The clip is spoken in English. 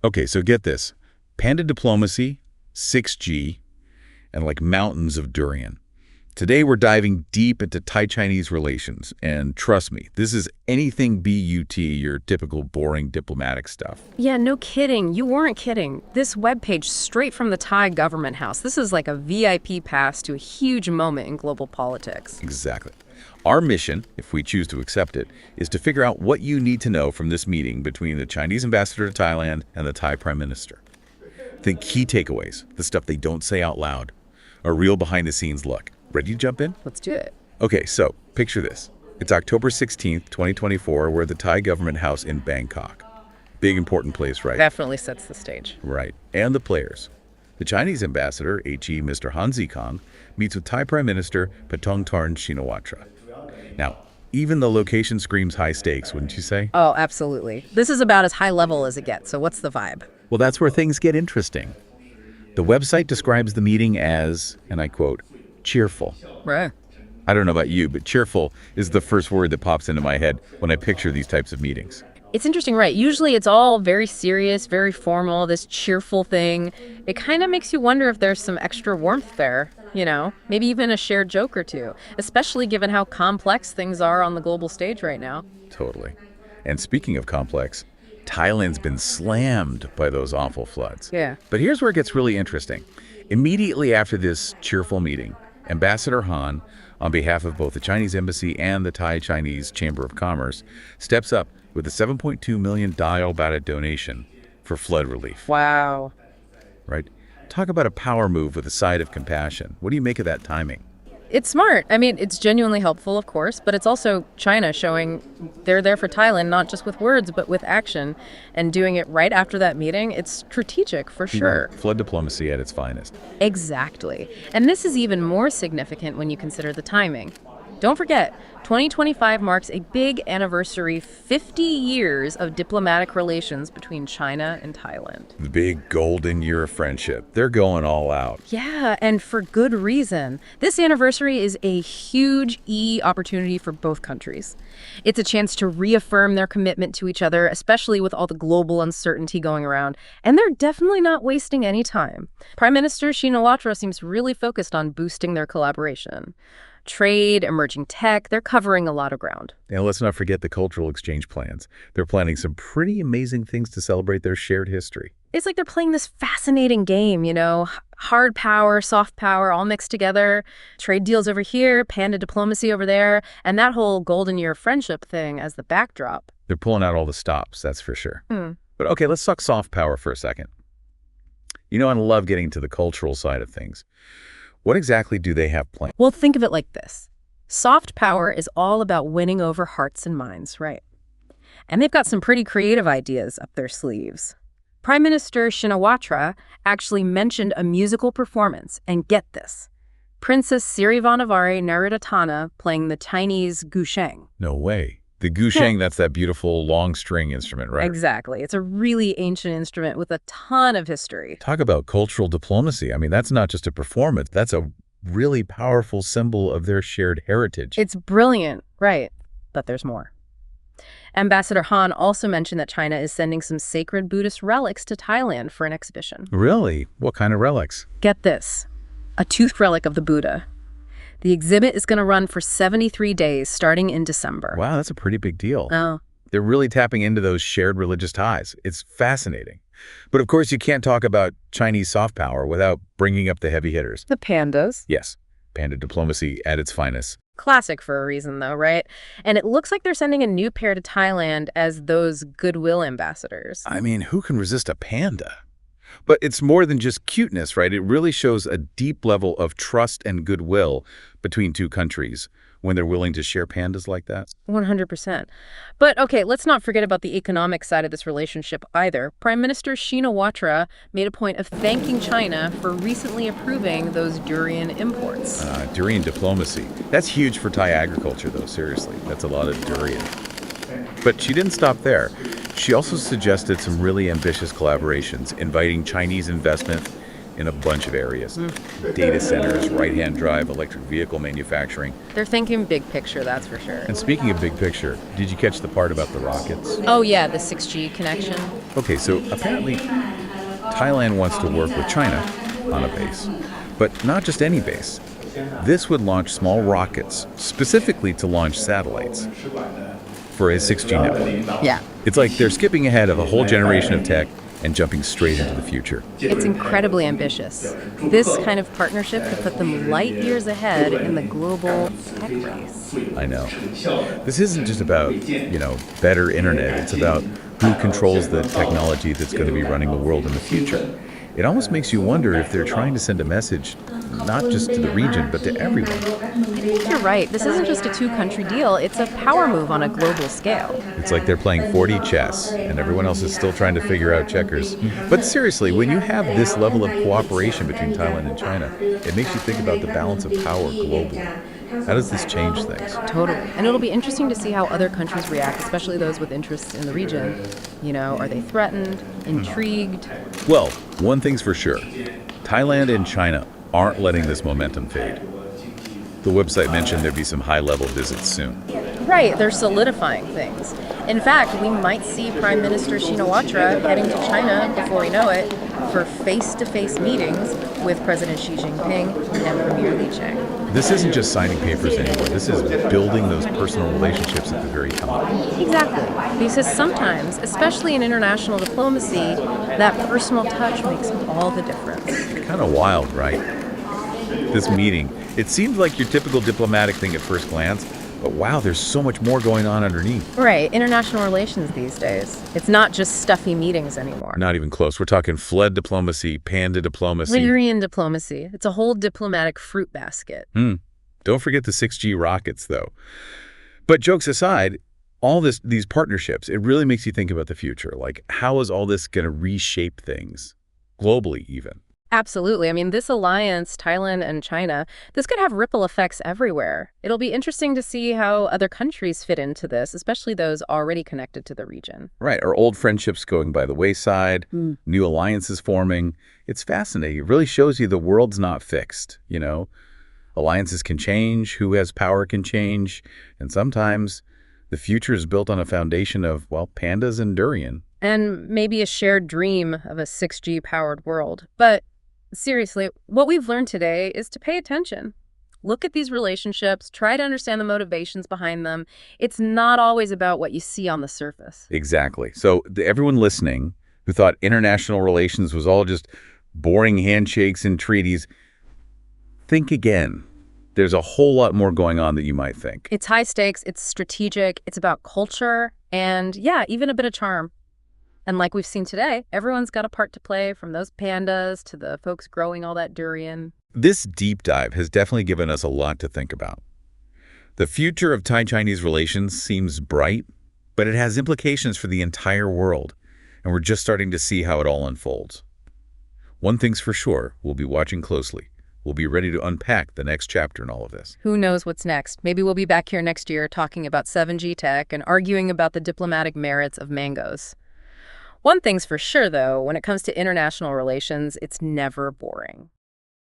Okay, so get this. Panda diplomacy, 6G, and like mountains of durian. Today we're diving deep into Thai-Chinese relations, and trust me, this is anything but your typical boring diplomatic stuff. Yeah, no kidding. You weren't kidding. This webpage straight from the Thai government house. This is like a VIP pass to a huge moment in global politics. Exactly. Our mission, if we choose to accept it, is to figure out what you need to know from this meeting between the Chinese ambassador to Thailand and the Thai prime minister. Think key takeaways, the stuff they don't say out loud, a real behind-the-scenes look. Ready to jump in? Let's do it. Okay, so picture this. It's October 16th, 2024. We're at the Thai government house in Bangkok. Big, important place, right? Definitely sets the stage. Right. And the players. The Chinese ambassador, HE Mr. Han Zhiqiang, meets with Thai Prime Minister Paetongtarn Shinawatra. Now, even the location screams high stakes, wouldn't you say? Oh, absolutely. This is about as high level as it gets, so what's the vibe? Well, that's where things get interesting. The website describes the meeting as, and I quote, cheerful. Right. I don't know about you, but cheerful is the first word that pops into my head when I picture these types of meetings. It's interesting, right? Usually it's all very serious, very formal, this cheerful thing. It kind of makes you wonder if there's some extra warmth there, maybe even a shared joke or two, especially given how complex things are on the global stage right now. Totally. And speaking of complex, Thailand's been slammed by those awful floods. Yeah. But here's where it gets really interesting. Immediately after this cheerful meeting, Ambassador Han, on behalf of both the Chinese Embassy and the Thai-Chinese Chamber of Commerce, steps up with a $7.2 million baht donation for flood relief. Wow. Right? Talk about a power move with a side of compassion. What do you make of that timing? It's smart. I mean, it's genuinely helpful, of course, but it's also China showing they're there for Thailand, not just with words, but with action, and doing it right after that meeting. It's strategic, for sure. Flood diplomacy at its finest. Exactly. And this is even more significant when you consider the timing. Don't forget, 2025 marks a big anniversary, 50 years of diplomatic relations between China and Thailand. The big golden year of friendship. They're going all out. Yeah, and for good reason. This anniversary is a huge opportunity for both countries. It's a chance to reaffirm their commitment to each other, especially with all the global uncertainty going around. And they're definitely not wasting any time. Prime Minister Shinawatra seems really focused on boosting their collaboration. Trade, emerging tech, they're covering a lot of ground. And let's not forget the cultural exchange plans. They're planning some pretty amazing things to celebrate their shared history. It's like they're playing this fascinating game, hard power, soft power, all mixed together. Trade deals over here, panda diplomacy over there, and that whole golden year friendship thing as the backdrop. They're pulling out all the stops, that's for sure. Hmm. But okay, let's talk soft power for a second. I love getting to the cultural side of things. What exactly do they have planned? Well, think of it like this. Soft power is all about winning over hearts and minds, right? And they've got some pretty creative ideas up their sleeves. Prime Minister Shinawatra actually mentioned a musical performance, and get this, Princess Sirivannavari Narudatana playing the Chinese gusheng. No way. The gusheng, that's that beautiful long string instrument, right? Exactly. It's a really ancient instrument with a ton of history. Talk about cultural diplomacy. That's not just a performance. That's a really powerful symbol of their shared heritage. It's brilliant, right? But there's more. Ambassador Han also mentioned that China is sending some sacred Buddhist relics to Thailand for an exhibition. Really? What kind of relics? Get this, a tooth relic of the Buddha. The exhibit is going to run for 73 days, starting in December. Wow, that's a pretty big deal. Oh. They're really tapping into those shared religious ties. It's fascinating. But of course, you can't talk about Chinese soft power without bringing up the heavy hitters. The pandas. Yes, panda diplomacy at its finest. Classic for a reason, though, right? And it looks like they're sending a new pair to Thailand as those goodwill ambassadors. Who can resist a panda? But it's more than just cuteness, right? It really shows a deep level of trust and goodwill between two countries when they're willing to share pandas like that. 100%. But okay, let's not forget about the economic side of this relationship either. Prime Minister Shinawatra made a point of thanking China for recently approving those durian imports. Durian diplomacy. That's huge for Thai agriculture, though, seriously. That's a lot of durian. But she didn't stop there. She also suggested some really ambitious collaborations, inviting Chinese investment in a bunch of areas. Data centers, right-hand drive, electric vehicle manufacturing. They're thinking big picture, that's for sure. And speaking of big picture, did you catch the part about the rockets? Oh yeah, the 6G connection. Okay, so apparently Thailand wants to work with China on a base, but not just any base. This would launch small rockets specifically to launch satellites for a 6G network. Yeah. It's like they're skipping ahead of a whole generation of tech and jumping straight into the future. It's incredibly ambitious. This kind of partnership could put them light years ahead in the global tech race. I know. This isn't just about, better internet. It's about who controls the technology that's going to be running the world in the future. It almost makes you wonder if they're trying to send a message not just to the region, but to everyone. I think you're right. This isn't just a two-country deal. It's a power move on a global scale. It's like they're playing 4D chess, and everyone else is still trying to figure out checkers. But seriously, when you have this level of cooperation between Thailand and China, it makes you think about the balance of power globally. How does this change things? Totally. And it'll be interesting to see how other countries react, especially those with interests in the region. Are they threatened, intrigued? Well, one thing's for sure. Thailand and China aren't letting this momentum fade. The website mentioned there'd be some high-level visits soon. Right, they're solidifying things. In fact, we might see Prime Minister Shinawatra heading to China before we know it for face-to-face meetings with President Xi Jinping and Premier Li Qiang. This isn't just signing papers anymore. This is building those personal relationships at the very top. Exactly. Because sometimes, especially in international diplomacy, that personal touch makes all the difference. Kind of wild, right? This meeting, it seemed like your typical diplomatic thing at first glance, but wow, there's so much more going on underneath. Right, international relations these days. It's not just stuffy meetings anymore. Not even close. We're talking flood diplomacy, panda diplomacy. Durian diplomacy. It's a whole diplomatic fruit basket. Don't forget the 6G rockets, though. But jokes aside, all these partnerships, it really makes you think about the future. Like, how is all this going to reshape things, globally even? Absolutely. I mean, this alliance, Thailand and China, this could have ripple effects everywhere. It'll be interesting to see how other countries fit into this, especially those already connected to the region. Right. Our old friendships going by the wayside, new alliances forming. It's fascinating. It really shows you the world's not fixed, Alliances can change, who has power can change, and sometimes the future is built on a foundation of, pandas and durian. And maybe a shared dream of a 6G-powered world. But seriously, what we've learned today is to pay attention. Look at these relationships, try to understand the motivations behind them. It's not always about what you see on the surface. Exactly. So everyone listening who thought international relations was all just boring handshakes and treaties, think again. There's a whole lot more going on than you might think. It's high stakes, it's strategic, it's about culture, and even a bit of charm. And like we've seen today, everyone's got a part to play, from those pandas to the folks growing all that durian. This deep dive has definitely given us a lot to think about. The future of Thai-Chinese relations seems bright, but it has implications for the entire world, and we're just starting to see how it all unfolds. One thing's for sure, we'll be watching closely. We'll be ready to unpack the next chapter in all of this. Who knows what's next? Maybe we'll be back here next year talking about 7G tech and arguing about the diplomatic merits of mangoes. One thing's for sure, though, when it comes to international relations, it's never boring.